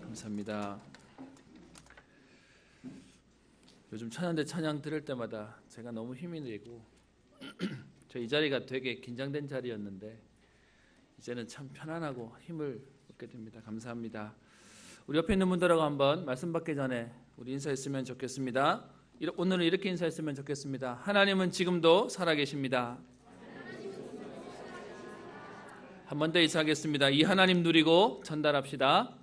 감사합니다. 요즘 찬양대 찬양 들을 때마다 제가 너무 힘이 되고 저 이 자리가 되게 긴장된 자리였는데 이제는 참 편안하고 힘을 얻게 됩니다. 감사합니다. 우리 옆에 있는 분들하고 한번 말씀 받기 전에 우리 인사했으면 좋겠습니다. 오늘은 이렇게 인사했으면 좋겠습니다. 하나님은 지금도 살아계십니다. 한 번 더 인사하겠습니다. 이 하나님 누리고 전달합시다.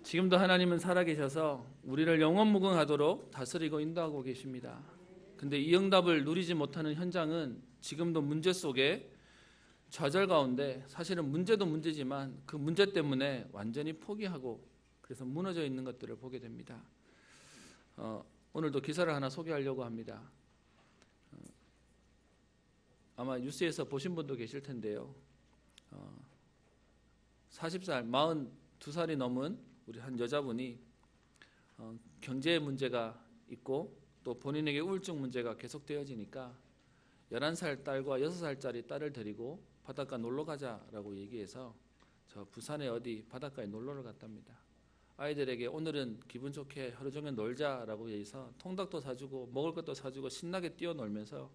지금도 하나님은 살아계셔서 우리를 영원무궁하도록 다스리고 인도하고 계십니다. 근데 이 응답을 누리지 못하는 현장은 지금도 문제 속에 좌절 가운데 사실은 문제도 문제지만 그 문제 때문에 완전히 포기하고 그래서 무너져 있는 것들을 보게 됩니다. 오늘도 기사를 하나 소개하려고 합니다. 아마 뉴스에서 보신 분도 계실 텐데요. 40살, 42살이 넘은 우리 한 여자분이 경제 문제가 있고 또 본인에게 우울증 문제가 계속되어지니까 11살 딸과 6살짜리 딸을 데리고 바닷가 놀러 가자라고 얘기해서 저 부산의 어디 바닷가에 놀러를 갔답니다. 아이들에게 오늘은 기분 좋게 하루 종일 놀자라고 해서 통닭도 사주고 먹을 것도 사주고 신나게 뛰어놀면서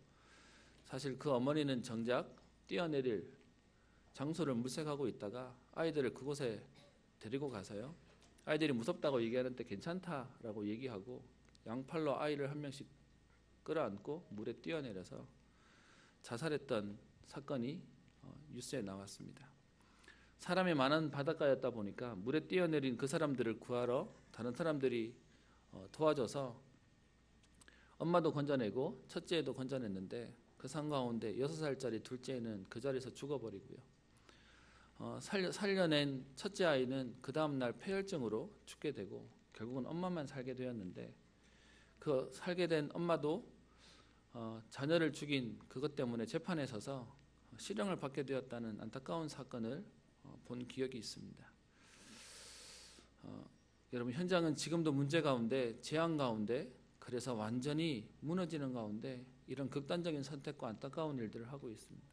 사실 그 어머니는 정작 뛰어내릴 장소를 물색하고 있다가 아이들을 그곳에 데리고 가서요. 아이들이 무섭다고 얘기하는데 괜찮다라고 얘기하고 양팔로 아이를 한 명씩 끌어안고 물에 뛰어내려서 자살했던 사건이 뉴스에 나왔습니다. 사람이 많은 바닷가였다 보니까 물에 뛰어내린 그 사람들을 구하러 다른 사람들이 도와줘서 엄마도 건져내고 첫째도 건져냈는데 그 상가운데 6살짜리 둘째는 그 자리에서 죽어버리고요. 살려낸 첫째 아이는 그 다음날 폐혈증으로 죽게 되고 결국은 엄마만 살게 되었는데 그 살게 된 엄마도 자녀를 죽인 그것 때문에 재판에 서서 실형을 받게 되었다는 안타까운 사건을 본 기억이 있습니다. 여러분 현장은 지금도 문제 가운데 재앙 가운데 그래서 완전히 무너지는 가운데 이런 극단적인 선택과 안타까운 일들을 하고 있습니다.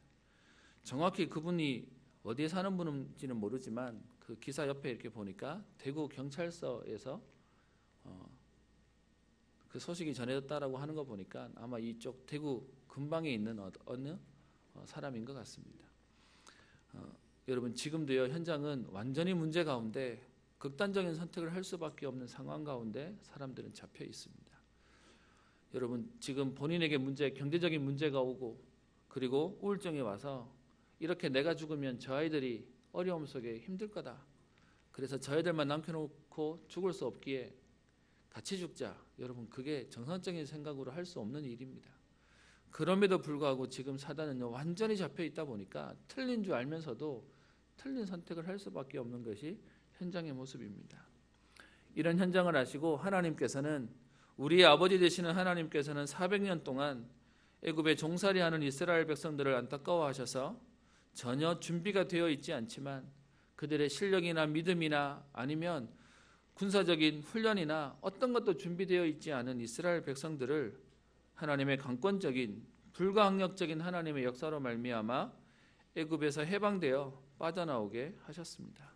정확히 그분이 어디에 사는 분인지는 모르지만 그 기사 옆에 이렇게 보니까 대구 경찰서에서 그 소식이 전해졌다라고 하는 거 보니까 아마 이쪽 대구 근방에 있는 어느 사람인 것 같습니다. 여러분 지금도요 현장은 완전히 문제 가운데 극단적인 선택을 할 수밖에 없는 상황 가운데 사람들은 잡혀 있습니다. 여러분 지금 본인에게 경제적인 문제가 오고 그리고 우울증이 와서 이렇게 내가 죽으면 저 아이들이 어려움 속에 힘들 거다. 그래서 저 아이들만 남겨놓고 죽을 수 없기에 같이 죽자. 여러분 그게 정상적인 생각으로 할 수 없는 일입니다. 그럼에도 불구하고 지금 사단은 완전히 잡혀 있다 보니까 틀린 줄 알면서도 틀린 선택을 할 수밖에 없는 것이 현장의 모습입니다. 이런 현장을 아시고 하나님께서는 우리의 아버지 되시는 하나님께서는 400년 동안 애굽에 종살이하는 이스라엘 백성들을 안타까워하셔서 전혀 준비가 되어 있지 않지만 그들의 실력이나 믿음이나 아니면 군사적인 훈련이나 어떤 것도 준비되어 있지 않은 이스라엘 백성들을 하나님의 강권적인 불가항력적인 하나님의 역사로 말미암아 애굽에서 해방되어 빠져나오게 하셨습니다.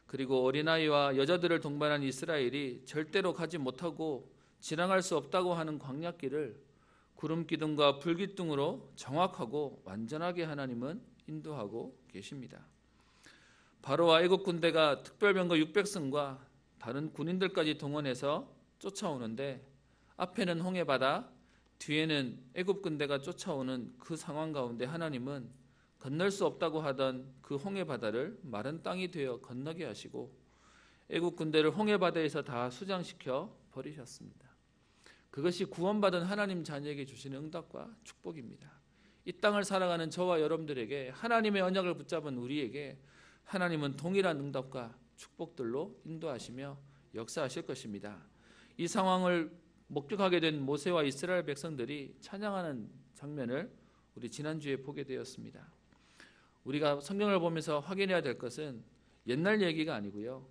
그리고 어린아이와 여자들을 동반한 이스라엘이 절대로 가지 못하고 지나갈 수 없다고 하는 광야길을 구름 기둥과 불 기둥으로 정확하고 완전하게 하나님은 인도하고 계십니다. 바로와 애굽 군대가 특별병거 600승과 다른 군인들까지 동원해서 쫓아오는데 앞에는 홍해바다, 뒤에는 애굽 군대가 쫓아오는 그 상황 가운데 하나님은 건널 수 없다고 하던 그 홍해바다를 마른 땅이 되어 건너게 하시고 애굽 군대를 홍해바다에서 다 수장시켜 버리셨습니다. 그것이 구원받은 하나님 자녀에게 주시는 응답과 축복입니다. 이 땅을 살아가는 저와 여러분들에게 하나님의 언약을 붙잡은 우리에게 하나님은 동일한 응답과 축복들로 인도하시며 역사하실 것입니다. 이 상황을 목격하게 된 모세와 이스라엘 백성들이 찬양하는 장면을 우리 지난주에 보게 되었습니다. 우리가 성경을 보면서 확인해야 될 것은 옛날 얘기가 아니고요.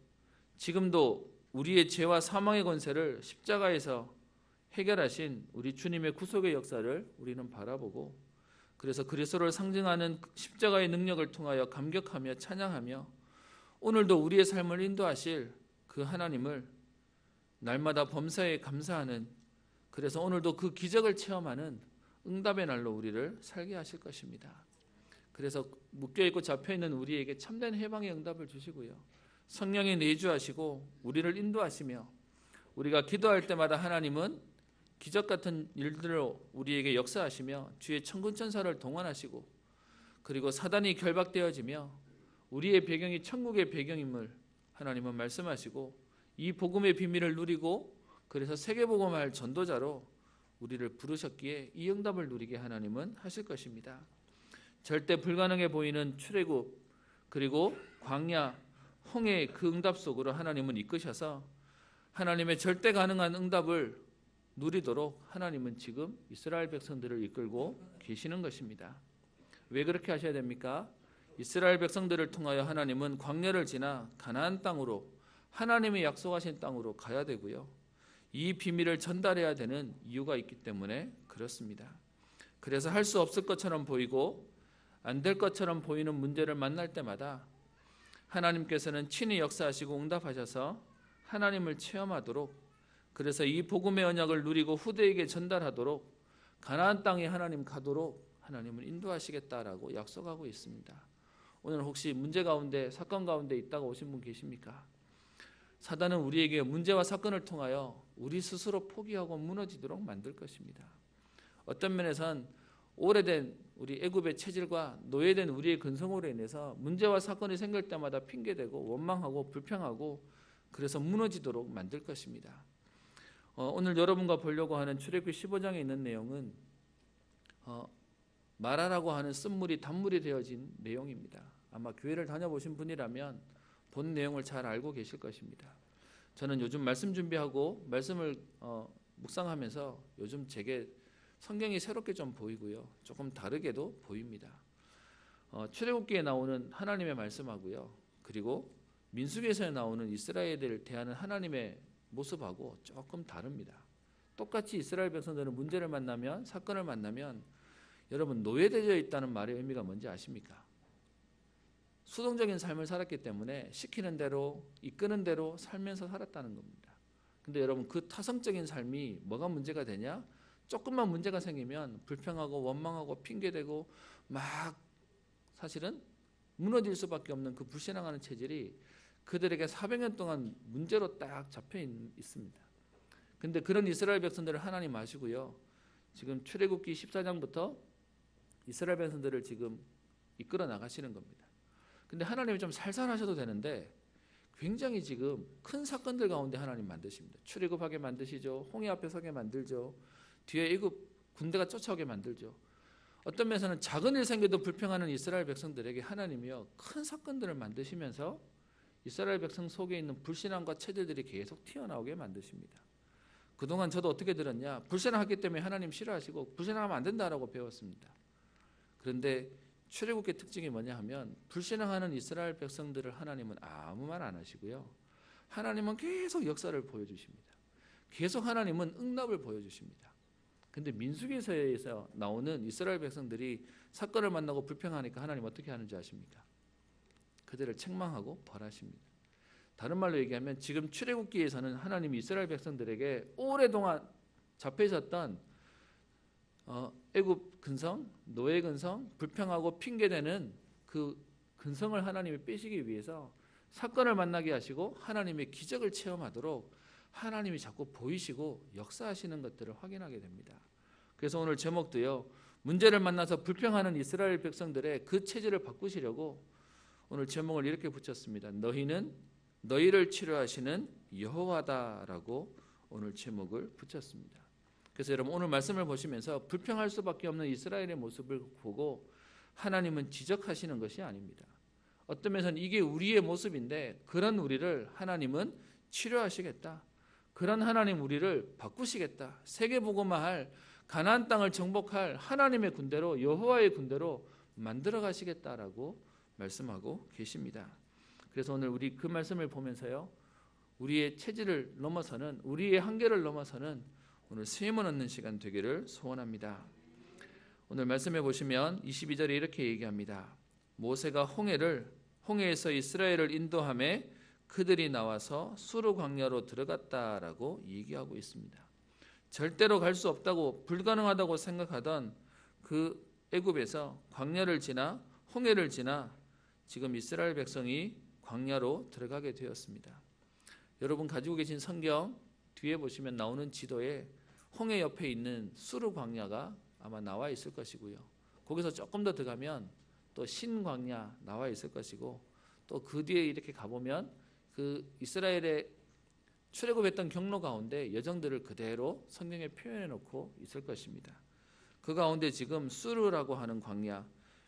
지금도 우리의 죄와 사망의 권세를 십자가에서 해결하신 우리 주님의 구속의 역사를 우리는 바라보고 그래서 그리스도를 상징하는 십자가의 능력을 통하여 감격하며 찬양하며 오늘도 우리의 삶을 인도하실 그 하나님을 날마다 범사에 감사하는 그래서 오늘도 그 기적을 체험하는 응답의 날로 우리를 살게 하실 것입니다. 그래서 묶여있고 잡혀있는 우리에게 참된 해방의 응답을 주시고요. 성령에 내주하시고 우리를 인도하시며 우리가 기도할 때마다 하나님은 기적 같은 일들로 우리에게 역사하시며 주의 천군천사를 동원하시고 그리고 사단이 결박되어지며 우리의 배경이 천국의 배경임을 하나님은 말씀하시고 이 복음의 비밀을 누리고 그래서 세계복음할 전도자로 우리를 부르셨기에 이 응답을 누리게 하나님은 하실 것입니다. 절대 불가능해 보이는 출애굽 그리고 광야 홍해의 그 응답 속으로 하나님은 이끄셔서 하나님의 절대 가능한 응답을 누리도록 하나님은 지금 이스라엘 백성들을 이끌고 계시는 것입니다. 왜 그렇게 하셔야 됩니까? 이스라엘 백성들을 통하여 하나님은 광야를 지나 가나안 땅으로 하나님의 약속하신 땅으로 가야 되고요. 이 비밀을 전달해야 되는 이유가 있기 때문에 그렇습니다. 그래서 할 수 없을 것처럼 보이고 안 될 것처럼 보이는 문제를 만날 때마다 하나님께서는 친히 역사하시고 응답하셔서 하나님을 체험하도록, 그래서 이 복음의 언약을 누리고 후대에게 전달하도록 가나안 땅에 하나님 가도록 하나님은 인도하시겠다라고 약속하고 있습니다. 오늘 혹시 문제 가운데, 사건 가운데 있다가 오신 분 계십니까? 사단은 우리에게 문제와 사건을 통하여 우리 스스로 포기하고 무너지도록 만들 것입니다. 어떤 면에선 오래된 우리 애굽의 체질과 노예된 우리의 근성으로 인해서 문제와 사건이 생길 때마다 핑계대고 원망하고 불평하고 그래서 무너지도록 만들 것입니다. 오늘 여러분과 보려고 하는 출애굽기 15장에 있는 내용은 마라라고 하는 쓴물이 단물이 되어진 내용입니다. 아마 교회를 다녀보신 분이라면 본 내용을 잘 알고 계실 것입니다. 저는 요즘 말씀 준비하고 말씀을 묵상하면서 요즘 제게 성경이 새롭게 좀 보이고요, 조금 다르게도 보입니다. 출애굽기에 나오는 하나님의 말씀하고요, 그리고 민수기에서 나오는 이스라엘을 대하는 하나님의 모습하고 조금 다릅니다. 똑같이 이스라엘 백성들은 문제를 만나면, 사건을 만나면 여러분 노예되어 있다는 말의 의미가 뭔지 아십니까? 수동적인 삶을 살았기 때문에 시키는 대로 이끄는 대로 살면서 살았다는 겁니다. 근데 여러분 그 타성적인 삶이 뭐가 문제가 되냐? 조금만 문제가 생기면 불평하고 원망하고 핑계대고 막 사실은 무너질 수밖에 없는 그 불신앙하는 체질이 그들에게 400년 동안 문제로 딱 잡혀 있습니다. 근데 그런 이스라엘 백성들을 하나님 아시고요, 지금 출애굽기 14장부터 이스라엘 백성들을 지금 이끌어 나가시는 겁니다. 근데 하나님이 좀 살살하셔도 되는데 굉장히 지금 큰 사건들 가운데 하나님 만드십니다. 출애굽하게 만드시죠. 홍해 앞에 서게 만들죠. 뒤에 애굽 군대가 쫓아오게 만들죠. 어떤 면에서는 작은 일 생겨도 불평하는 이스라엘 백성들에게 하나님이요 큰 사건들을 만드시면서 이스라엘 백성 속에 있는 불신앙과 체질들이 계속 튀어나오게 만드십니다. 그동안 저도 어떻게 들었냐? 불신앙하기 때문에 하나님 싫어하시고 불신앙하면 안 된다라고 배웠습니다. 그런데 출애굽기의 특징이 뭐냐 하면 불신앙하는 이스라엘 백성들을 하나님은 아무 말 안 하시고요, 하나님은 계속 역사를 보여주십니다. 계속 하나님은 응답을 보여주십니다. 근데 민수기에서 나오는 이스라엘 백성들이 사건을 만나고 불평하니까 하나님 어떻게 하는지 아십니까? 그들을 책망하고 벌하십니다. 다른 말로 얘기하면 지금 출애굽기에서는 하나님이 이스라엘 백성들에게 오랫동안 잡혀 있었던 애굽 근성, 노예 근성, 불평하고 핑계대는 그 근성을 하나님이 빼시기 위해서 사건을 만나게 하시고 하나님의 기적을 체험하도록 하나님이 자꾸 보이시고 역사하시는 것들을 확인하게 됩니다. 그래서 오늘 제목도요, 문제를 만나서 불평하는 이스라엘 백성들의 그 체질을 바꾸시려고 오늘 제목을 이렇게 붙였습니다. 너희는 너희를 치료하시는 여호와다라고 오늘 제목을 붙였습니다. 그래서 여러분 오늘 말씀을 보시면서 불평할 수밖에 없는 이스라엘의 모습을 보고 하나님은 지적하시는 것이 아닙니다. 어떤 면에서는 이게 우리의 모습인데 그런 우리를 하나님은 치료하시겠다. 그런 하나님 우리를 바꾸시겠다. 세계복음화할 가나안 땅을 정복할 하나님의 군대로, 여호와의 군대로 만들어 가시겠다라고 말씀하고 계십니다. 그래서 오늘 우리 그 말씀을 보면서요, 우리의 체질을 넘어서는, 우리의 한계를 넘어서는 오늘 쉼을 얻는 시간 되기를 소원합니다. 오늘 말씀해 보시면 22절에 이렇게 얘기합니다. 모세가 홍해에서 이스라엘을 인도하매 그들이 나와서 수르 광야로 들어갔다라고 얘기하고 있습니다. 절대로 갈 수 없다고, 불가능하다고 생각하던 그 애굽에서 광야를 지나 홍해를 지나 지금 이스라엘 백성이 광야로 들어가게 되었습니다. 여러분 가지고 계신 성경 뒤에 보시면 나오는 지도에 홍해 옆에 있는 수르 광야가 아마 나와 있을 것이고요. 거기서 조금 더 들어가면 또 신광야 나와 있을 것이고, 또 그 뒤에 이렇게 가보면 그 이스라엘의 출애굽했던 경로 가운데 여정들을 그대로 성경에 표현해 놓고 있을 것입니다. 그 가운데 지금 수르라고 하는 광야,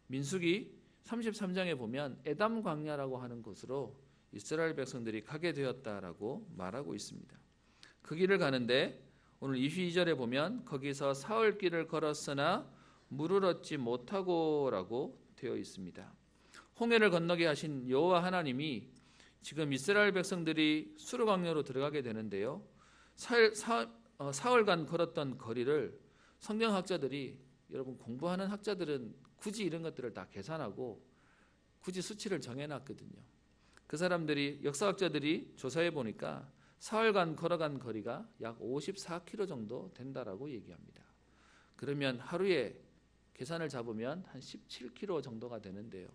민수기 33장에 보면 에담 광야라고 하는 곳으로 이스라엘 백성들이 가게 되었다라고 말하고 있습니다. 그 길을 가는데 오늘 22절에 보면 거기서 사흘 길을 걸었으나 물을 얻지 못하고라고 되어 있습니다. 홍해를 건너게 하신 여호와 하나님이 지금 이스라엘 백성들이 수르 광야로 들어가게 되는데요, 사흘간 걸었던 거리를 성경학자들이, 여러분 공부하는 학자들은 굳이 이런 것들을 다 계산하고 굳이 수치를 정해놨거든요. 그 사람들이 역사학자들이 조사해 보니까 사흘간 걸어간 거리가 약 54km 정도 된다라고 얘기합니다. 그러면 하루에 계산을 잡으면 한 17km 정도가 되는데요.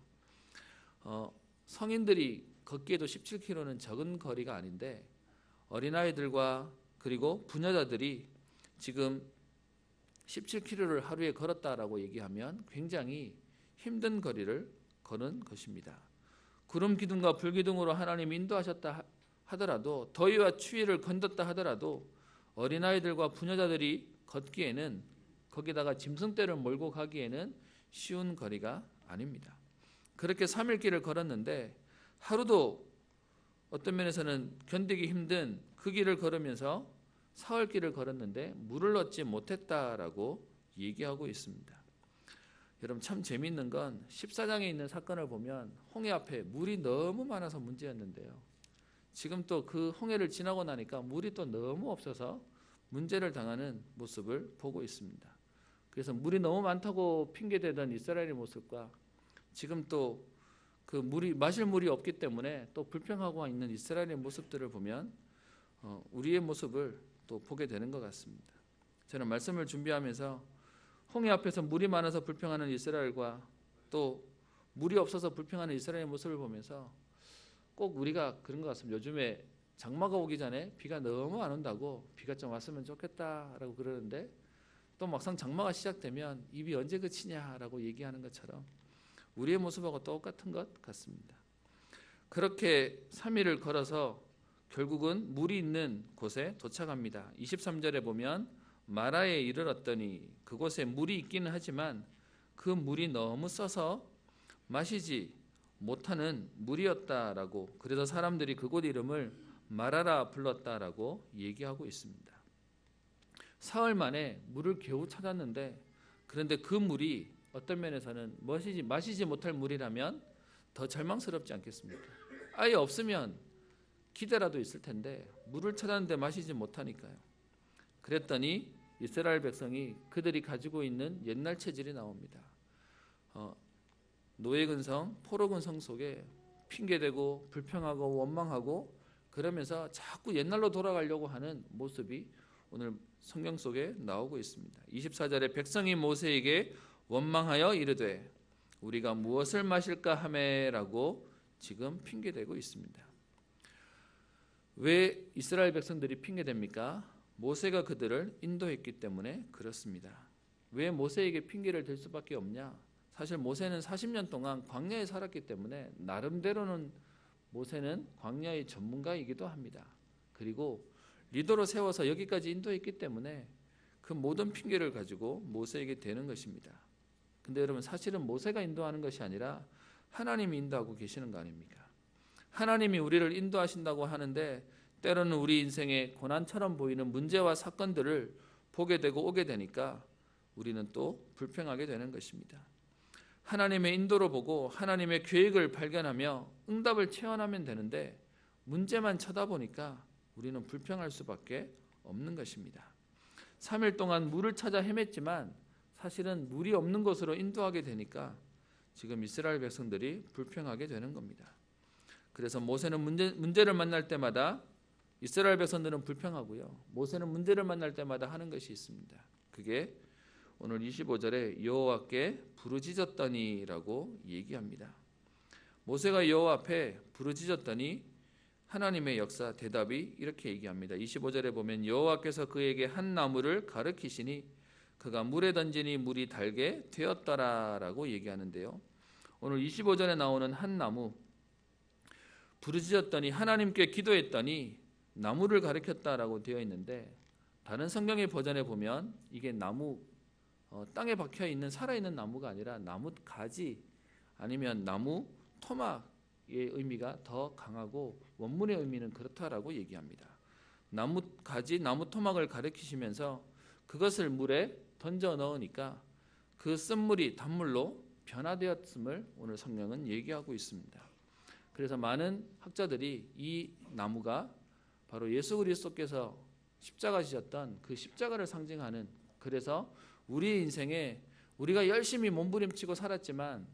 성인들이 걷기에도 17km는 적은 거리가 아닌데 어린아이들과 그리고 부녀자들이 지금 17km를 하루에 걸었다라고 얘기하면 굉장히 힘든 거리를 거는 것입니다. 구름 기둥과 불 기둥으로 하나님이 인도하셨다 하더라도 더위와 추위를 건넜다 하더라도 어린아이들과 부녀자들이 걷기에는 거기다가 짐승떼를 몰고 가기에는 쉬운 거리가 아닙니다. 그렇게 3일 길을 걸었는데 하루도 어떤 면에서는 견디기 힘든 그 길을 걸으면서 사흘 길을 걸었는데 물을 얻지 못했다라고 얘기하고 있습니다. 여러분 참 재미있는 건 14장에 있는 사건을 보면 홍해 앞에 물이 너무 많아서 문제였는데요. 지금 또 그 홍해를 지나고 나니까 물이 또 너무 없어서 문제를 당하는 모습을 보고 있습니다. 그래서 물이 너무 많다고 핑계대던 이스라엘의 모습과 지금 또 그 물이 마실 물이 없기 때문에 또 불평하고 있는 이스라엘의 모습들을 보면 우리의 모습을 또 보게 되는 것 같습니다. 저는 말씀을 준비하면서 홍해 앞에서 물이 많아서 불평하는 이스라엘과 또 물이 없어서 불평하는 이스라엘의 모습을 보면서 꼭 우리가 그런 것 같습니다. 요즘에 장마가 오기 전에 비가 너무 안 온다고 비가 좀 왔으면 좋겠다라고 그러는데 또 막상 장마가 시작되면 이 비 언제 그치냐라고 얘기하는 것처럼 우리의 모습하고 똑같은 것 같습니다. 그렇게 3일을 걸어서 결국은 물이 있는 곳에 도착합니다. 23절에 보면 마라에 이르렀더니 그곳에 물이 있기는 하지만 그 물이 너무 써서 마시지 못하는 물이었다라고, 그래서 사람들이 그곳 이름을 마라라 불렀다라고 얘기하고 있습니다. 사흘 만에 물을 겨우 찾았는데 그런데 그 물이 어떤 면에서는 마시지 못할 물이라면 더 절망스럽지 않겠습니까? 아예 없으면 기대라도 있을 텐데 물을 찾았는데 마시지 못하니까요. 그랬더니 이스라엘 백성이 그들이 가지고 있는 옛날 체질이 나옵니다. 노예근성, 포로근성 속에 핑계대고 불평하고 원망하고 그러면서 자꾸 옛날로 돌아가려고 하는 모습이 오늘 성경 속에 나오고 있습니다. 24절에 백성이 모세에게 원망하여 이르되 우리가 무엇을 마실까 하매라고 지금 핑계대고 있습니다. 왜 이스라엘 백성들이 핑계댑니까? 모세가 그들을 인도했기 때문에 그렇습니다. 왜 모세에게 핑계를 댈 수밖에 없냐? 사실 모세는 40년 동안 광야에 살았기 때문에 나름대로는 모세는 광야의 전문가이기도 합니다. 그리고 리더로 세워서 여기까지 인도했기 때문에 그 모든 핑계를 가지고 모세에게 대는 것입니다. 근데 여러분 사실은 모세가 인도하는 것이 아니라 하나님이 인도하고 계시는 거 아닙니까? 하나님이 우리를 인도하신다고 하는데 때로는 우리 인생의 고난처럼 보이는 문제와 사건들을 보게 되고 오게 되니까 우리는 또 불평하게 되는 것입니다. 하나님의 인도를 보고 하나님의 계획을 발견하며 응답을 체험하면 되는데 문제만 쳐다보니까 우리는 불평할 수밖에 없는 것입니다. 3일 동안 물을 찾아 헤맸지만 사실은 물이 없는 곳으로 인도하게 되니까 지금 이스라엘 백성들이 불평하게 되는 겁니다. 그래서 모세는 문제를 만날 때마다 이스라엘 백성들은 불평하고요. 모세는 문제를 만날 때마다 하는 것이 있습니다. 그게 오늘 25절에 여호와께 부르짖었더니라고 얘기합니다. 모세가 여호와 앞에 부르짖었더니 하나님의 역사 대답이 이렇게 얘기합니다. 25절에 보면 여호와께서 그에게 한 나무를 가르치시니 그가 물에 던지니 물이 달게 되었더라라고 얘기하는데요. 오늘 25절에 나오는 한 나무, 부르짖었더니 하나님께 기도했더니 나무를 가리켰다라고 되어 있는데 다른 성경의 버전에 보면 이게 나무 땅에 박혀 있는 살아있는 나무가 아니라 나무 가지 아니면 나무 토막의 의미가 더 강하고 원문의 의미는 그렇다라고 얘기합니다. 나무 가지, 나무 토막을 가리키시면서 그것을 물에 던져 넣으니까 그 쓴물이 단물로 변화되었음을 오늘 성경은 얘기하고 있습니다. 그래서 많은 학자들이 이 나무가 바로 예수 그리스도께서 십자가 지셨던 그 십자가를 상징하는, 그래서 우리의 인생에 우리가 열심히 몸부림치고 살았지만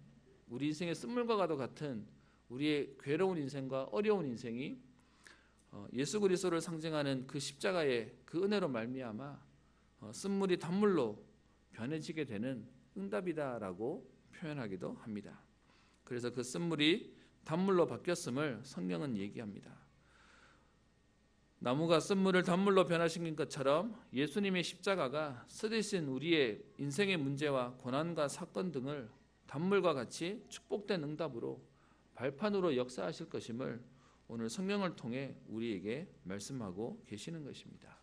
우리 인생의 쓴물과 같은 우리의 괴로운 인생과 어려운 인생이 예수 그리스도를 상징하는 그 십자가의 그 은혜로 말미암아 쓴물이 단물로 변해지게 되는 응답이다라고 표현하기도 합니다. 그래서 그 쓴물이 단물로 바뀌었음을 성경은 얘기합니다. 나무가 쓴물을 단물로 변화시킨 것처럼 예수님의 십자가가 쓰디신 우리의 인생의 문제와 고난과 사건 등을 단물과 같이 축복된 응답으로 발판으로 역사하실 것임을 오늘 성경을 통해 우리에게 말씀하고 계시는 것입니다.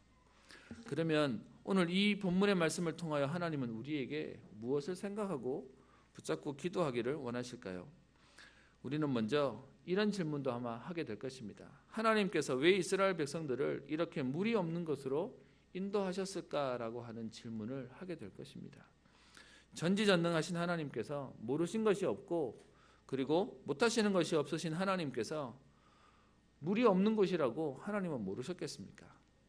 그러면 오늘 이 본문의 말씀을 통하여 하나님은 우리에게 무엇을 생각하고 붙잡고 기도하기를 원하실까요? 우리는 먼저 이런 질문도 아마 하게 될 것입니다. 하나님께서 왜 이스라엘 백성들을 이렇게 무리 없는 것으로 인도하셨을까라고 하는 질문을 하게 될 것입니다. 전지전능하신 하나님께서 모르신 것이 없고 그리고 못하시는 것이 없으신 하나님께서 물이 없는 곳이라고 하나님은 모르셨겠습니까?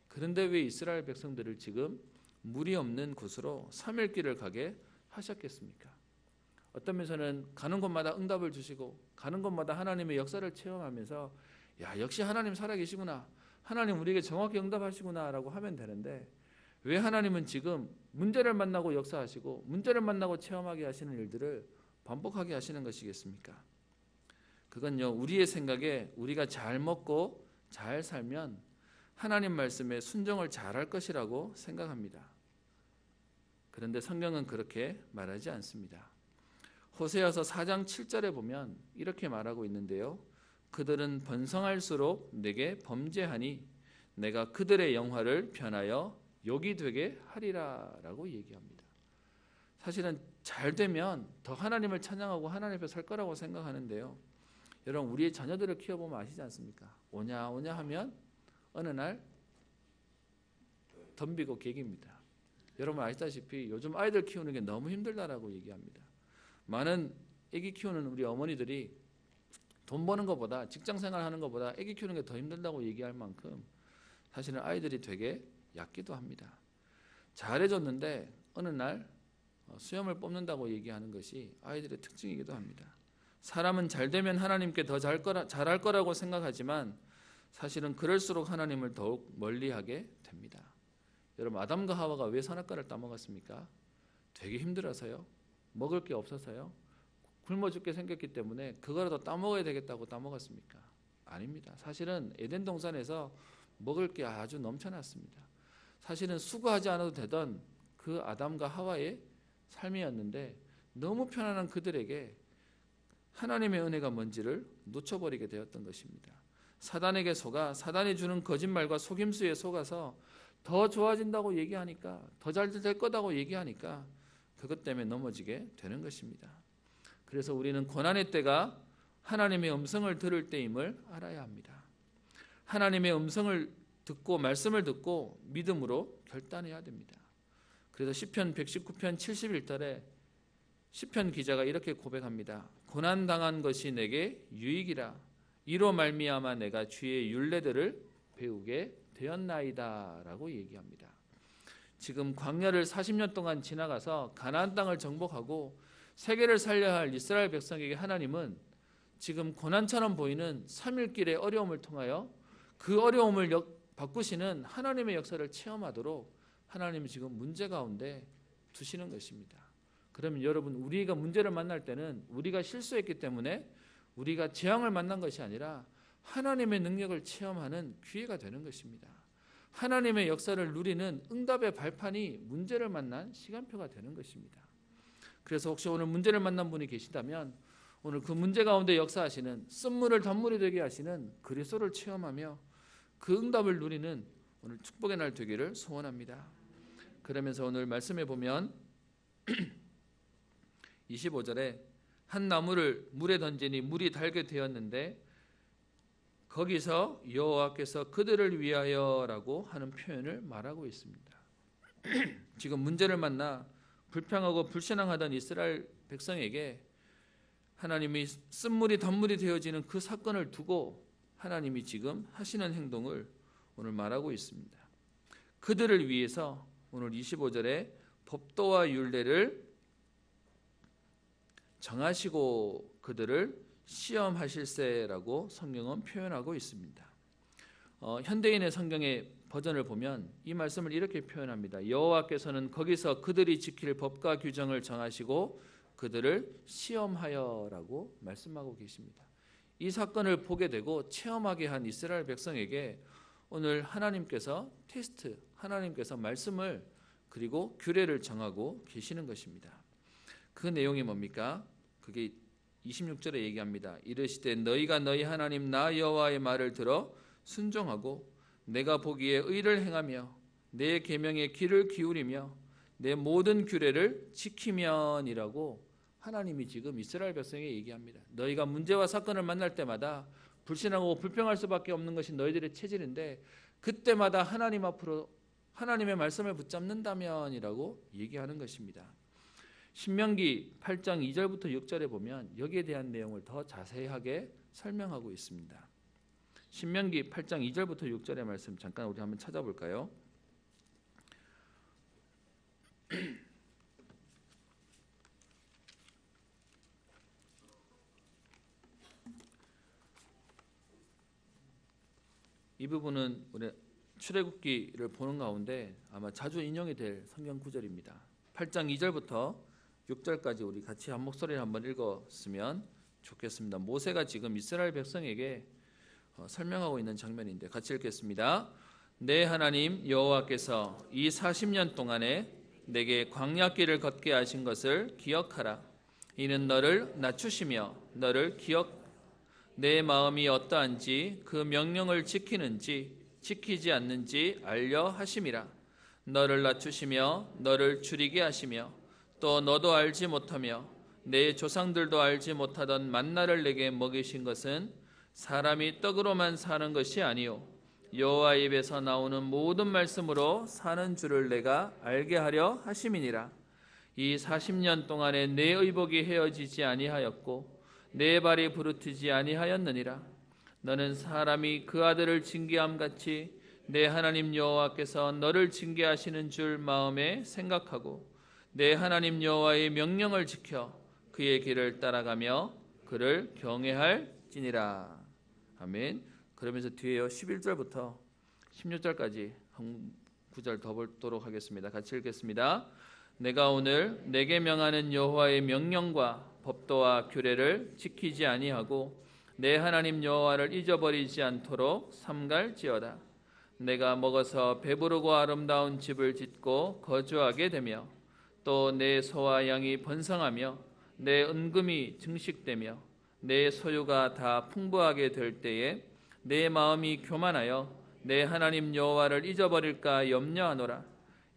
그런데 왜 이스라엘 백성들을 지금 물이 없는 곳으로 3일 길을 가게 하셨겠습니까? 어떤 면에서는 가는 곳마다 응답을 주시고 가는 곳마다 하나님의 역사를 체험하면서 야, 역시 하나님 살아계시구나, 하나님 우리에게 정확히 응답하시구나 라고 하면 되는데 왜 하나님은 지금 문제를 만나고 역사하시고 문제를 만나고 체험하게 하시는 일들을 반복하게 하시는 것이겠습니까? 그건요, 우리의 생각에 우리가 잘 먹고 잘 살면 하나님 말씀에 순종을 잘할 것이라고 생각합니다. 그런데 성경은 그렇게 말하지 않습니다. 호세아서 4장 7절에 보면 이렇게 말하고 있는데요. 그들은 번성할수록 내게 범죄하니 내가 그들의 영화를 변하여 욕이 되게 하리라 라고 얘기합니다. 사실은 잘 되면 더 하나님을 찬양하고 하나님 앞에 설 거라고 생각하는데요. 여러분, 우리의 자녀들을 키워보면 아시지 않습니까? 오냐 하면 어느 날 덤비고 개깁니다. 여러분 아시다시피 요즘 아이들 키우는 게 너무 힘들다라고 얘기합니다. 많은 아기 키우는 우리 어머니들이 돈 버는 것보다 직장생활 하는 것보다 아기 키우는 게 더 힘들다고 얘기할 만큼 사실은 아이들이 되게 얕기도 합니다. 잘해줬는데 어느 날 수염을 뽑는다고 얘기하는 것이 아이들의 특징이기도 합니다. 사람은 잘되면 하나님께 더 잘할 거라고 생각하지만 사실은 그럴수록 하나님을 더욱 멀리하게 됩니다. 여러분, 아담과 하와가 왜 선악과를 따먹었습니까? 되게 힘들어서요? 먹을 게 없어서요? 굶어 죽게 생겼기 때문에 그거라도 따먹어야 되겠다고 따먹었습니까? 아닙니다. 사실은 에덴 동산에서 먹을 게 아주 넘쳐났습니다. 사실은 수고하지 않아도 되던 그 아담과 하와의 삶이었는데 너무 편안한 그들에게 하나님의 은혜가 뭔지를 놓쳐버리게 되었던 것입니다. 사단에게 속아 사단이 주는 거짓말과 속임수에 속아서 더 좋아진다고 얘기하니까 더 잘 될 거다고 얘기하니까 그것 때문에 넘어지게 되는 것입니다. 그래서 우리는 고난의 때가 하나님의 음성을 들을 때임을 알아야 합니다. 하나님의 음성을 듣고 말씀을 듣고 믿음으로 결단해야 됩니다. 그래서 시편 119편 71절에 시편 기자가 이렇게 고백합니다. 고난당한 것이 내게 유익이라 이로 말미암아 내가 주의 율례들을 배우게 되었나이다 라고 얘기합니다. 지금 광야를 40년 동안 지나가서 가나안 땅을 정복하고 세계를 살려야 할 이스라엘 백성에게 하나님은 지금 고난처럼 보이는 3일 길의 어려움을 통하여 그 어려움을 바꾸시는 하나님의 역사를 체험하도록 하나님이 지금 문제 가운데 두시는 것입니다. 그러면 여러분, 우리가 문제를 만날 때는 우리가 실수했기 때문에 우리가 재앙을 만난 것이 아니라 하나님의 능력을 체험하는 기회가 되는 것입니다. 하나님의 역사를 누리는 응답의 발판이 문제를 만난 시간표가 되는 것입니다. 그래서 혹시 오늘 문제를 만난 분이 계시다면 오늘 그 문제 가운데 역사하시는 쓴물을 단물이 되게 하시는 그리스도를 체험하며 그 응답을 누리는 오늘 축복의 날 되기를 소원합니다. 그러면서 오늘 말씀해 보면 25절에 한 나무를 물에 던지니 물이 달게 되었는데 거기서 여호와께서 그들을 위하여라고 하는 표현을 말하고 있습니다. 지금 문제를 만나 불평하고 불신앙하던 이스라엘 백성에게 하나님이 쓴물이 단물이 되어지는 그 사건을 두고 하나님이 지금 하시는 행동을 오늘 말하고 있습니다. 그들을 위해서 오늘 25절에 법도와 율례를 정하시고 그들을 시험하실세라고 성경은 표현하고 있습니다. 현대인의 성경의 버전을 보면 이 말씀을 이렇게 표현합니다. 여호와께서는 거기서 그들이 지킬 법과 규정을 정하시고 그들을 시험하여라고 말씀하고 계십니다. 이 사건을 보게 되고 체험하게 한 이스라엘 백성에게 오늘 하나님께서 테스트, 하나님께서 말씀을 그리고 규례를 정하고 계시는 것입니다. 그 내용이 뭡니까? 그게 26절에 얘기합니다. 이르시되 너희가 너희 하나님 나 여호와의 말을 들어 순종하고 내가 보기에 의를 행하며 내 계명에 귀를 기울이며 내 모든 규례를 지키면이라고 하나님이 지금 이스라엘 백성에게 얘기합니다. 너희가 문제와 사건을 만날 때마다 불신하고 불평할 수밖에 없는 것이 너희들의 체질인데 그때마다 하나님 앞으로 하나님의 말씀을 붙잡는다면이라고 얘기하는 것입니다. 신명기 8장 2절부터 6절에 보면 여기에 대한 내용을 더 자세하게 설명하고 있습니다. 신명기 8장 2절부터 6절의 말씀 잠깐 우리 한번 찾아볼까요? 이 부분은 우리 출애굽기를 보는 가운데 아마 자주 인용이 될 성경 구절입니다. 8장 2절부터 6절까지 우리 같이 한 목소리를 한번 읽었으면 좋겠습니다. 모세가 지금 이스라엘 백성에게 설명하고 있는 장면인데 같이 읽겠습니다. 내 하나님 여호와께서 이 40년 동안에 내게 광야길을 걷게 하신 것을 기억하라. 이는 너를 낮추시며 너를 내 마음이 어떠한지 그 명령을 지키는지 지키지 않는지 알려 하심이라. 너를 낮추시며 너를 줄이게 하시며 또 너도 알지 못하며 내 조상들도 알지 못하던 만나를 내게 먹이신 것은 사람이 떡으로만 사는 것이 아니요 여호와 입에서 나오는 모든 말씀으로 사는 줄을 내가 알게 하려 하심이니라. 이 40년 동안에 내 의복이 헤어지지 아니하였고 내 발이 부르트지 아니하였느니라. 너는 사람이 그 아들을 징계함 같이 내 하나님 여호와께서 너를 징계하시는 줄 마음에 생각하고 내 하나님 여호와의 명령을 지켜 그의 길을 따라가며 그를 경외할지니라. 아멘. 그러면서 뒤에요 11절부터 16절까지 한 구절 더 보도록 하겠습니다. 같이 읽겠습니다. 내가 오늘 내게 명하는 여호와의 명령과 법도와 규례를 지키지 아니하고 내 하나님 여호와를 잊어버리지 않도록 삼갈지어다. 내가 먹어서 배부르고 아름다운 집을 짓고 거주하게 되며 또 내 소와 양이 번성하며 내 은금이 증식되며 내 소유가 다 풍부하게 될 때에 내 마음이 교만하여 내 하나님 여호와를 잊어버릴까 염려하노라.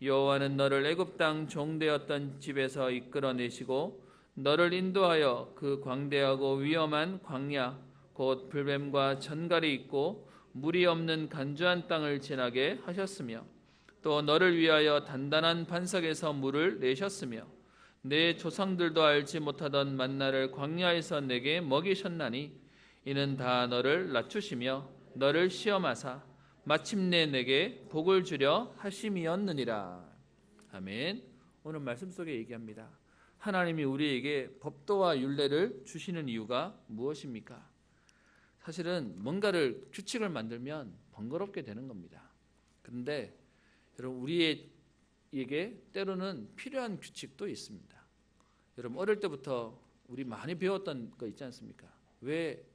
여호와는 너를 애굽 땅 종되었던 집에서 이끌어내시고 너를 인도하여 그 광대하고 위험한 광야 곧 불뱀과 전갈이 있고 물이 없는 간주한 땅을 지나게 하셨으며 또 너를 위하여 단단한 반석에서 물을 내셨으며 내 조상들도 알지 못하던 만나를 광야에서 내게 먹이셨나니 이는 다 너를 낮추시며 너를 시험하사 마침내 내게 복을 주려 하심이었느니라. 아멘. 오늘 말씀 속에 얘기합니다. 하나님이 우리에게 법도와 율례를 주시는 이유가 무엇입니까? 사실은 뭔가를 규칙을 만들면 번거롭게 되는 겁니다. 그런데 여러분 우리에게 때로는 필요한 규칙도 있습니다. 여러분 어릴 때부터 우리 많이 배웠던 거 있지 않습니까? 왜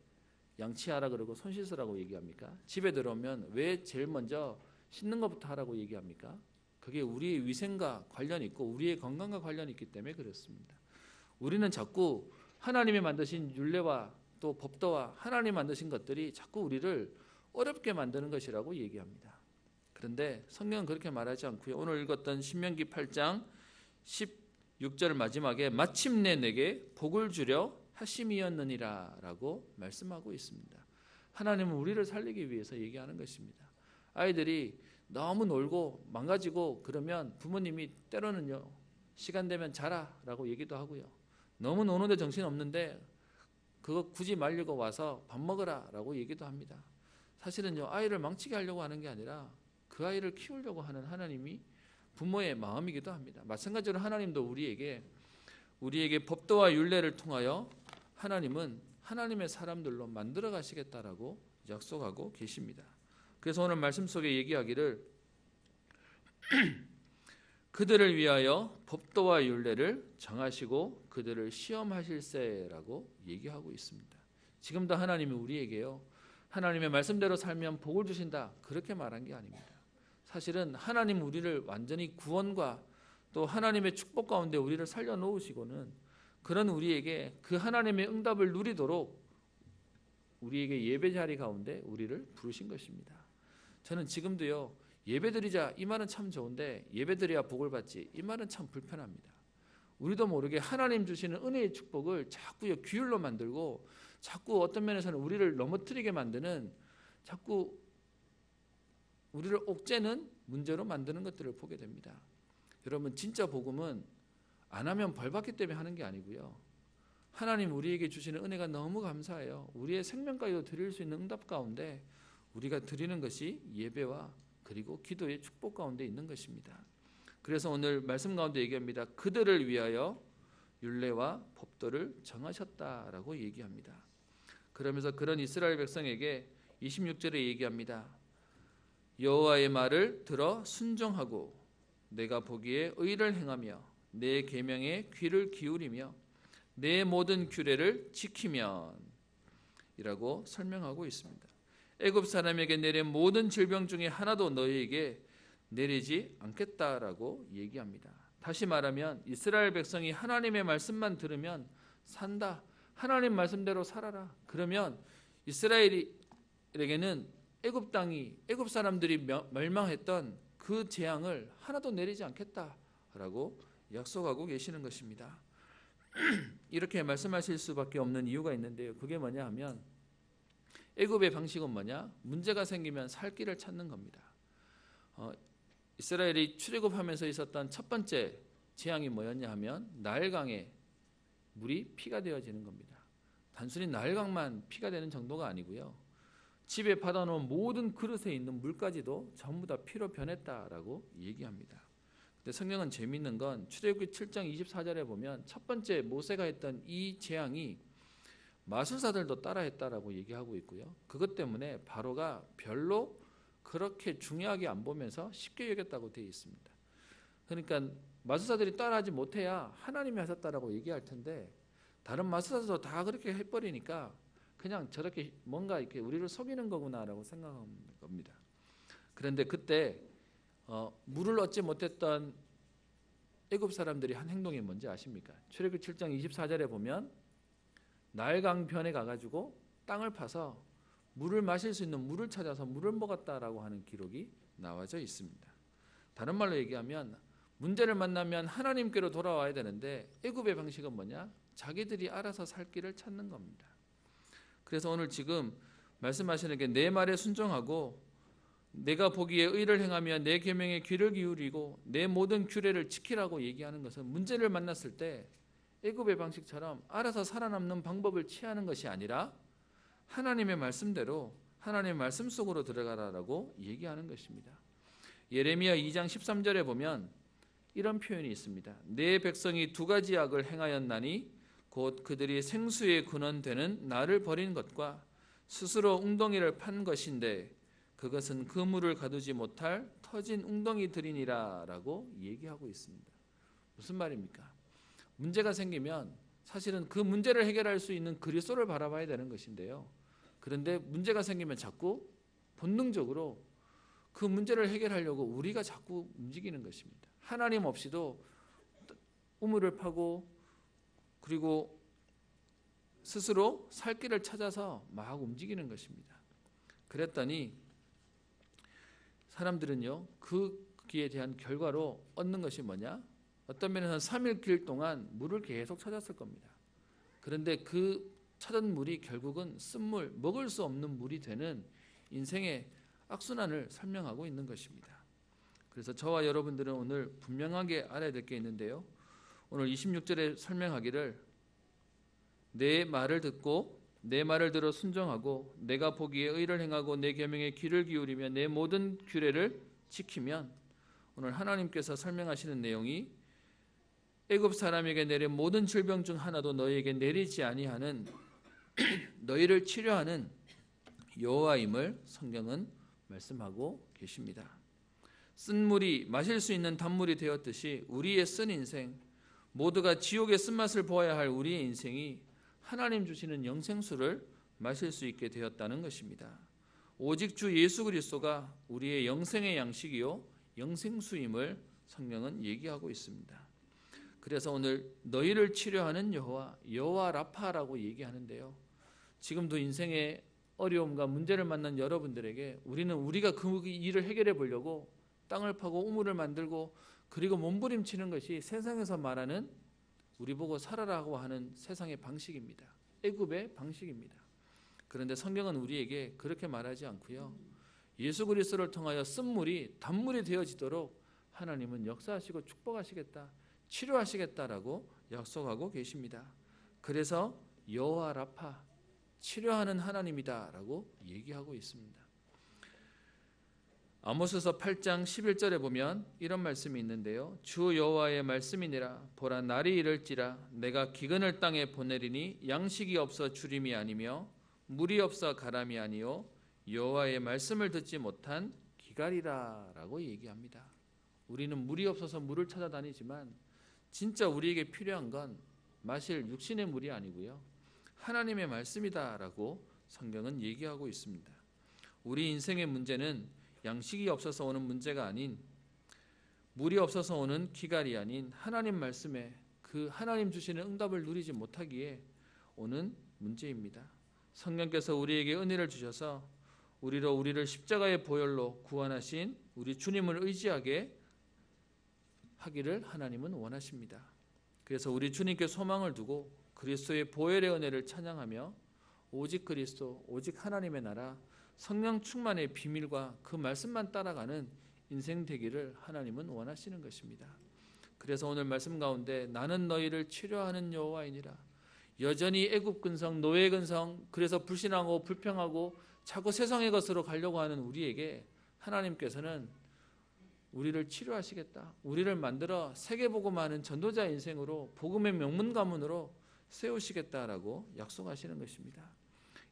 양치하라 그러고 손 씻으라고 얘기합니까? 집에 들어오면 왜 제일 먼저 씻는 것부터 하라고 얘기합니까? 그게 우리의 위생과 관련이 있고 우리의 건강과 관련이 있기 때문에 그렇습니다. 우리는 자꾸 하나님이 만드신 율례와 또 법도와 하나님이 만드신 것들이 자꾸 우리를 어렵게 만드는 것이라고 얘기합니다. 그런데 성경은 그렇게 말하지 않고요. 오늘 읽었던 신명기 8장 16절 마지막에 마침내 내게 복을 주려 하심이었느니라 라고 말씀하고 있습니다. 하나님은 우리를 살리기 위해서 얘기하는 것입니다. 아이들이 너무 놀고 망가지고 그러면 부모님이 때로는요 시간 되면 자라 라고 얘기도 하고요. 너무 노는데 정신없는데 그거 굳이 말리고 와서 밥 먹으라 라고 얘기도 합니다. 사실은요 아이를 망치게 하려고 하는 게 아니라 그 아이를 키우려고 하는 하나님이 부모의 마음이기도 합니다. 마찬가지로 하나님도 우리에게 우리에게 법도와 율례를 통하여 하나님은 하나님의 사람들로 만들어 가시겠다라고 약속하고 계십니다. 그래서 오늘 말씀 속에 얘기하기를 그들을 위하여 법도와 율례를 정하시고 그들을 시험하실세라고 얘기하고 있습니다. 지금도 하나님이 우리에게요, 하나님의 말씀대로 살면 복을 주신다, 그렇게 말한 게 아닙니다. 사실은 하나님 우리를 완전히 구원과 또 하나님의 축복 가운데 우리를 살려놓으시고는 그런 우리에게 그 하나님의 응답을 누리도록 우리에게 예배 자리 가운데 우리를 부르신 것입니다. 저는 지금도요, 예배드리자 이 말은 참 좋은데 예배드려야 복을 받지, 이 말은 참 불편합니다. 우리도 모르게 하나님 주시는 은혜의 축복을 자꾸 규율로 만들고 자꾸 어떤 면에서는 우리를 넘어뜨리게 만드는, 자꾸 우리를 옥죄는 문제로 만드는 것들을 보게 됩니다. 여러분, 진짜 복음은 안 하면 벌 받기 때문에 하는 게 아니고요, 하나님 우리에게 주시는 은혜가 너무 감사해요. 우리의 생명까지도 드릴 수 있는 응답 가운데 우리가 드리는 것이 예배와 그리고 기도의 축복 가운데 있는 것입니다. 그래서 오늘 말씀 가운데 얘기합니다. 그들을 위하여 율례와 법도를 정하셨다라고 얘기합니다. 그러면서 그런 이스라엘 백성에게 26절에 얘기합니다. 여호와의 말을 들어 순종하고 내가 보기에 의를 행하며 내 계명에 귀를 기울이며 내 모든 규례를 지키면 이라고 설명하고 있습니다. 애굽 사람에게 내린 모든 질병 중에 하나도 너희에게 내리지 않겠다라고 얘기합니다. 다시 말하면 이스라엘 백성이 하나님의 말씀만 들으면 산다, 하나님 말씀대로 살아라, 그러면 이스라엘에게는 애굽 땅이, 애굽 사람들이 멸망했던 그 재앙을 하나도 내리지 않겠다라고 약속하고 계시는 것입니다. 이렇게 말씀하실 수밖에 없는 이유가 있는데요, 그게 뭐냐 하면 애굽의 방식은 뭐냐? 문제가 생기면 살 길을 찾는 겁니다. 이스라엘이 출애굽하면서 있었던 첫 번째 재앙이 뭐였냐 하면 나일강에 물이 피가 되어지는 겁니다. 단순히 나일강만 피가 되는 정도가 아니고요, 집에 받아놓은 모든 그릇에 있는 물까지도 전부 다 피로 변했다라고 얘기합니다. 근데 성경은 재미있는 건 출애굽기 7장 24절에 보면 첫 번째 모세가 했던 이 재앙이 마술사들도 따라했다라고 얘기하고 있고요, 그것 때문에 바로가 별로 그렇게 중요하게 안 보면서 쉽게 여겼다고 되어 있습니다. 그러니까 마술사들이 따라하지 못해야 하나님이 하셨다라고 얘기할 텐데 다른 마술사들도 다 그렇게 해버리니까 그냥 저렇게 뭔가 이렇게 우리를 속이는 거구나라고 생각한 겁니다. 그런데 그때 물을 얻지 못했던 애굽 사람들이 한 행동이 뭔지 아십니까? 출애굽기 7장 24절에 보면 나일강변에 가가지고 땅을 파서 물을 마실 수 있는 물을 찾아서 물을 먹었다라고 하는 기록이 나와져 있습니다. 다른 말로 얘기하면 문제를 만나면 하나님께로 돌아와야 되는데 애굽의 방식은 뭐냐? 자기들이 알아서 살 길을 찾는 겁니다. 그래서 오늘 지금 말씀하시는 게 내 말에 순종하고 내가 보기에 의를 행하며 내 계명에 귀를 기울이고 내 모든 규례를 지키라고 얘기하는 것은 문제를 만났을 때 애굽의 방식처럼 알아서 살아남는 방법을 취하는 것이 아니라 하나님의 말씀대로 하나님의 말씀 속으로 들어가라라고 얘기하는 것입니다. 예레미야 2장 13절에 보면 이런 표현이 있습니다. 내 백성이 두 가지 악을 행하였나니 곧 그들이 생수의 근원되는 나를 버린 것과 스스로 웅덩이를 판 것인데 그것은 그 물을 가두지 못할 터진 웅덩이들이니라 라고 얘기하고 있습니다. 무슨 말입니까? 문제가 생기면 사실은 그 문제를 해결할 수 있는 그리스도를 바라봐야 되는 것인데요, 그런데 문제가 생기면 자꾸 본능적으로 그 문제를 해결하려고 우리가 자꾸 움직이는 것입니다. 하나님 없이도 우물을 파고 그리고 스스로 살 길을 찾아서 막 움직이는 것입니다. 그랬더니 사람들은요, 그기에 대한 결과로 얻는 것이 뭐냐? 어떤 면에서는 3일 길 동안 물을 계속 찾았을 겁니다. 그런데 그 찾은 물이 결국은 쓴물, 먹을 수 없는 물이 되는 인생의 악순환을 설명하고 있는 것입니다. 그래서 저와 여러분들은 오늘 분명하게 알아야 될 게 있는데요, 오늘 26절에 설명하기를 내 말을 듣고 내 말을 들어 순종하고 내가 보기에 의를 행하고 내 계명에 귀를 기울이며 내 모든 규례를 지키면, 오늘 하나님께서 설명하시는 내용이 애굽 사람에게 내린 모든 질병 중 하나도 너희에게 내리지 아니하는 너희를 치료하는 여호와임을 성경은 말씀하고 계십니다. 쓴 물이 마실 수 있는 단물이 되었듯이 우리의 쓴 인생, 모두가 지옥의 쓴맛을 보아야 할 우리의 인생이 하나님 주시는 영생수를 마실 수 있게 되었다는 것입니다. 오직 주 예수 그리스도가 우리의 영생의 양식이요 영생수임을 성경은 얘기하고 있습니다. 그래서 오늘 너희를 치료하는 여호와 라파라고 얘기하는데요. 지금도 인생의 어려움과 문제를 만난 여러분들에게 우리는 우리가 그 일을 해결해 보려고 땅을 파고 우물을 만들고 그리고 몸부림치는 것이 세상에서 말하는 우리 보고 살아라고 하는 세상의 방식입니다. 애굽의 방식입니다. 그런데 성경은 우리에게 그렇게 말하지 않고요. 예수 그리스도를 통하여 쓴 물이 단물이 되어지도록 하나님은 역사하시고 축복하시겠다, 치료하시겠다라고 약속하고 계십니다. 그래서 여호와 라파, 치료하는 하나님이다라고 얘기하고 있습니다. 아모스서 8장 11절에 보면 이런 말씀이 있는데요. 주 여호와의 말씀이니라. 보라 날이 이를지라 내가 기근을 땅에 보내리니 양식이 없어 주림이 아니며 물이 없어 가람이 아니요 여호와의 말씀을 듣지 못한 기갈이라라고 얘기합니다. 우리는 물이 없어서 물을 찾아다니지만 진짜 우리에게 필요한 건 마실 육신의 물이 아니고요. 하나님의 말씀이다라고 성경은 얘기하고 있습니다. 우리 인생의 문제는 양식이 없어서 오는 문제가 아닌, 물이 없어서 오는 기갈이 아닌 하나님 말씀에 그 하나님 주시는 응답을 누리지 못하기에 오는 문제입니다. 성령께서 우리에게 은혜를 주셔서 우리를 십자가의 보혈로 구원하신 우리 주님을 의지하게 하기를 하나님은 원하십니다. 그래서 우리 주님께 소망을 두고 그리스도의 보혈의 은혜를 찬양하며 오직 그리스도, 오직 하나님의 나라, 성령 충만의 비밀과 그 말씀만 따라가는 인생 되기를 하나님은 원하시는 것입니다. 그래서 오늘 말씀 가운데 나는 너희를 치료하는 여호와이니라. 여전히 애굽 근성, 노예 근성, 그래서 불신하고 불평하고 자꾸 세상의 것으로 가려고 하는 우리에게 하나님께서는 우리를 치료하시겠다, 우리를 만들어 세계복음하는 전도자 인생으로 복음의 명문 가문으로 세우시겠다라고 약속하시는 것입니다.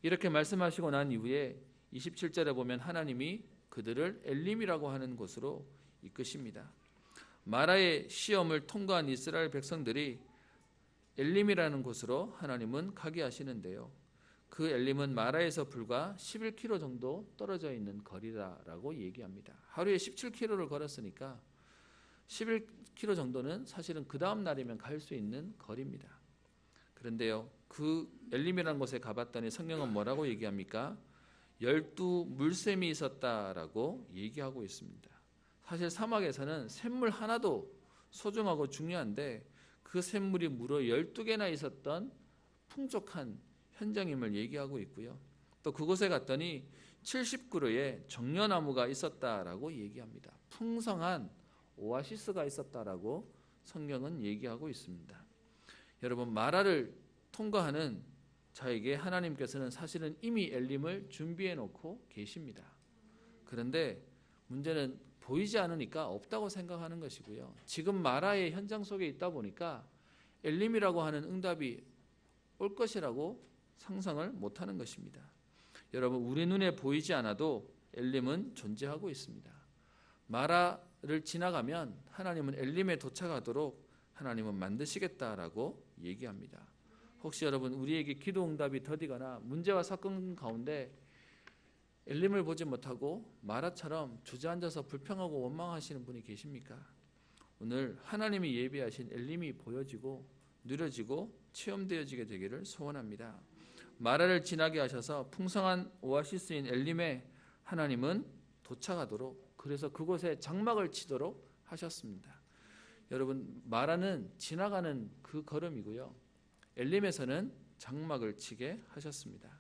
이렇게 말씀하시고 난 이후에 27절에 보면 하나님이 그들을 엘림이라고 하는 곳으로 이끄십니다. 마라의 시험을 통과한 이스라엘 백성들이 엘림이라는 곳으로 하나님은 가게 하시는데요. 그 엘림은 마라에서 불과 11km 정도 떨어져 있는 거리라고 얘기합니다. 하루에 17km를 걸었으니까 11km 정도는 사실은 그 다음 날이면 갈 수 있는 거리입니다. 그런데요, 그 엘림이라는 곳에 가봤더니 성경은 뭐라고 얘기합니까? 12물샘이 있었다라고 얘기하고 있습니다. 사실 사막에서는 샘물 하나도 소중하고 중요한데 그 샘물이 무려 12개나 있었던 풍족한 현장임을 얘기하고 있고요. 또 그곳에 갔더니 70그루의 정려나무가 있었다라고 얘기합니다. 풍성한 오아시스가 있었다라고 성경은 얘기하고 있습니다. 여러분, 마라를 통과하는 자에게 하나님께서는 사실은 이미 엘림을 준비해 놓고 계십니다. 그런데 문제는 보이지 않으니까 없다고 생각하는 것이고요. 지금 마라의 현장 속에 있다 보니까 엘림이라고 하는 응답이 올 것이라고 상상을 못하는 것입니다. 여러분, 우리 눈에 보이지 않아도 엘림은 존재하고 있습니다. 마라를 지나가면 하나님은 엘림에 도착하도록 하나님은 만드시겠다라고 얘기합니다. 혹시 여러분, 우리에게 기도 응답이 더디거나 문제와 사건 가운데 엘림을 보지 못하고 마라처럼 주저앉아서 불평하고 원망하시는 분이 계십니까? 오늘 하나님이 예비하신 엘림이 보여지고 누려지고 체험되어지게 되기를 소원합니다. 마라를 지나게 하셔서 풍성한 오아시스인 엘림에 하나님은 도착하도록, 그래서 그곳에 장막을 치도록 하셨습니다. 여러분, 마라는 지나가는 그 걸음이고요, 엘림에서는 장막을 치게 하셨습니다.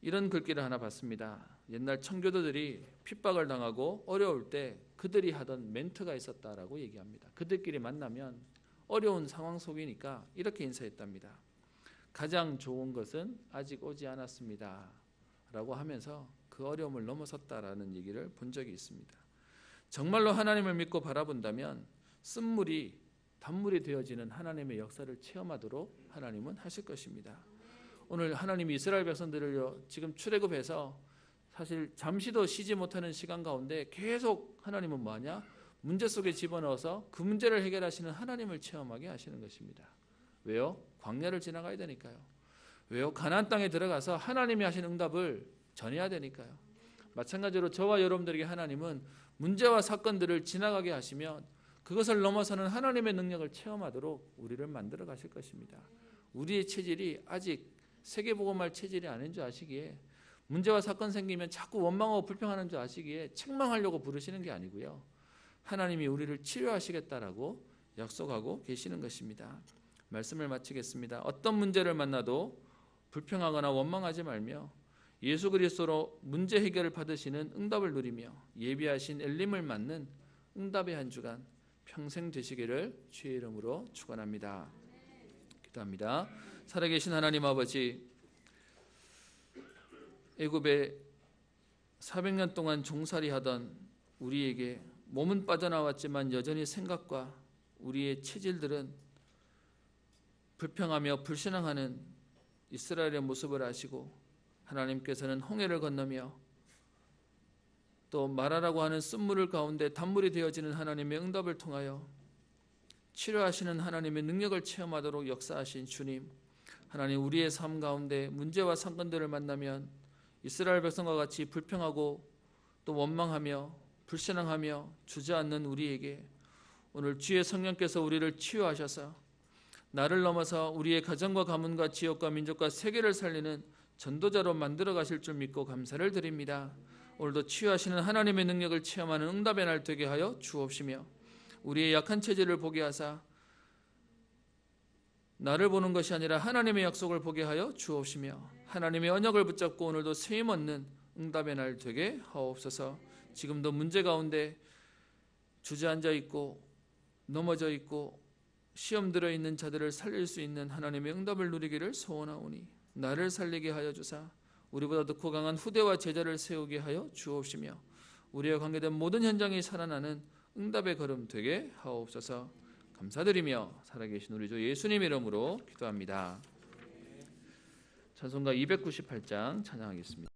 이런 글귀를 하나 봤습니다. 옛날 청교도들이 핍박을 당하고 어려울 때 그들이 하던 멘트가 있었다라고 얘기합니다. 그들끼리 만나면 어려운 상황 속이니까 이렇게 인사했답니다. 가장 좋은 것은 아직 오지 않았습니다 라고 하면서 그 어려움을 넘어섰다라는 얘기를 본 적이 있습니다. 정말로 하나님을 믿고 바라본다면 쓴물이 단물이 되어지는 하나님의 역사를 체험하도록 하나님은 하실 것입니다. 오늘 하나님이 이스라엘 백성들을요 지금 출애굽해서 사실 잠시도 쉬지 못하는 시간 가운데 계속 하나님은 뭐하냐? 문제 속에 집어넣어서 그 문제를 해결하시는 하나님을 체험하게 하시는 것입니다. 왜요? 광야를 지나가야 되니까요. 왜요? 가나안 땅에 들어가서 하나님이 하신 응답을 전해야 되니까요. 마찬가지로 저와 여러분들에게 하나님은 문제와 사건들을 지나가게 하시면 그것을 넘어서는 하나님의 능력을 체험하도록 우리를 만들어 가실 것입니다. 우리의 체질이 아직 세계복음할 체질이 아닌 줄 아시기에 문제와 사건 생기면 자꾸 원망하고 불평하는 줄 아시기에 책망하려고 부르시는 게 아니고요. 하나님이 우리를 치료하시겠다라고 약속하고 계시는 것입니다. 말씀을 마치겠습니다. 어떤 문제를 만나도 불평하거나 원망하지 말며 예수 그리스도로 문제 해결을 받으시는 응답을 누리며 예비하신 엘림을 맞는 응답의 한 주간 평생 되시기를 주의 이름으로 축원합니다. 기도합니다. 살아계신 하나님 아버지, 애굽에 400년 동안 종살이 하던 우리에게 몸은 빠져나왔지만 여전히 생각과 우리의 체질들은 불평하며 불신앙하는 이스라엘의 모습을 아시고 하나님께서는 홍해를 건너며 또 마라라고 하는 쓴물 가운데 단물이 되어지는 하나님의 응답을 통하여 치료하시는 하나님의 능력을 체험하도록 역사하신 주님, 하나님 우리의 삶 가운데 문제와 사건들을 만나면 이스라엘 백성과 같이 불평하고 또 원망하며 불신앙하며 주저앉는 우리에게 오늘 주의 성령께서 우리를 치유하셔서 나를 넘어서 우리의 가정과 가문과 지역과 민족과 세계를 살리는 전도자로 만들어 가실 줄 믿고 감사를 드립니다. 오늘도 치유하시는 하나님의 능력을 체험하는 응답의 날 되게 하여 주옵시며 우리의 약한 체질을 보게 하사 나를 보는 것이 아니라 하나님의 약속을 보게 하여 주옵시며 하나님의 언약을 붙잡고 오늘도 세임 얻는 응답의 날 되게 하옵소서. 지금도 문제 가운데 주저앉아 있고 넘어져 있고 시험 들어있는 자들을 살릴 수 있는 하나님의 응답을 누리기를 소원하오니 나를 살리게 하여 주사 우리보다 더 강한 후대와 제자를 세우게 하여 주옵시며 우리와 관계된 모든 현장이 살아나는 응답의 걸음 되게 하옵소서. 감사드리며 살아계신 우리 주 예수님 이름으로 기도합니다. 찬송가 298장 찬양하겠습니다.